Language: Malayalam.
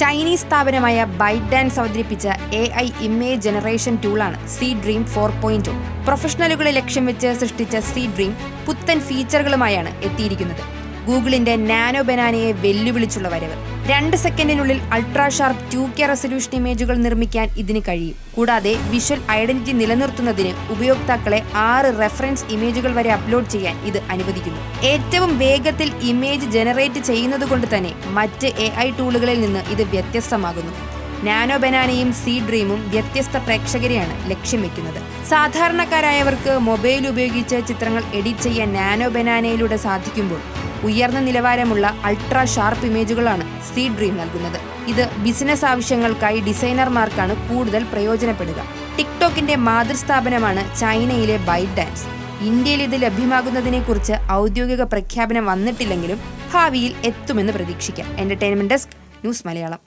ചൈനീസ് സ്ഥാപനമായ ബൈറ്റ്ഡാൻസ് അവതരിപ്പിച്ച AI ഇമേജ് ജനറേഷൻ ടൂളാണ് Seedream 4.0. പ്രൊഫഷണലുകളെ ലക്ഷ്യം വെച്ച് സൃഷ്ടിച്ച Seedream പുത്തൻ ഫീച്ചറുകളുമായാണ് എത്തിയിരിക്കുന്നത്. ഗൂഗിളിന്റെ നാനോ ബനാനയെ വെല്ലുവിളിച്ചുള്ള വരവ്. 2 സെക്കൻഡിനുള്ളിൽ അൾട്രാ ഷാർപ്പ് 2K റെസൊല്യൂഷൻ ഇമേജുകൾ നിർമ്മിക്കാൻ ഇതിന് കഴിയും. കൂടാതെ വിഷ്വൽ ഐഡന്റിറ്റി നിലനിർത്തുന്നതിന് ഉപയോക്താക്കളെ 6 റെഫറൻസ് ഇമേജുകൾ വരെ അപ്ലോഡ് ചെയ്യാൻ ഇത് അനുവദിക്കുന്നു. ഏറ്റവും വേഗത്തിൽ ഇമേജ് ജനറേറ്റ് ചെയ്യുന്നതുകൊണ്ട് തന്നെ മറ്റ് AI ടൂളുകളിൽ നിന്ന് ഇത് വ്യത്യസ്തമാകുന്നു. നാനോ ബനാനയും Seedreamഉം വ്യത്യസ്ത പ്രേക്ഷകരെയാണ് ലക്ഷ്യം വെക്കുന്നത്. സാധാരണക്കാരായവർക്ക് മൊബൈൽ ഉപയോഗിച്ച് ചിത്രങ്ങൾ എഡിറ്റ് ചെയ്യാൻ നാനോ ബനാനയിലൂടെ സാധിക്കുമ്പോൾ ഉയർന്ന നിലവാരമുള്ള അൾട്രാ ഷാർപ്പ് ഇമേജുകളാണ് Seedream നൽകുന്നത്. ഇത് ബിസിനസ് ആവശ്യങ്ങൾക്കായി ഡിസൈനർമാർക്കാണ് കൂടുതൽ പ്രയോജനപ്പെടുക. ടിക്ടോക്കിന്റെ മാതൃസ്ഥാപനമാണ് ചൈനയിലെ ബൈറ്റ്ഡാൻസ്. ഇന്ത്യയിൽ ഇത് ലഭ്യമാകുന്നതിനെക്കുറിച്ച് ഔദ്യോഗിക പ്രഖ്യാപനം വന്നിട്ടില്ലെങ്കിലും ഭാവിയിൽ എത്തുമെന്ന് പ്രതീക്ഷിക്കാം. Entertainment desk, news Malayalam.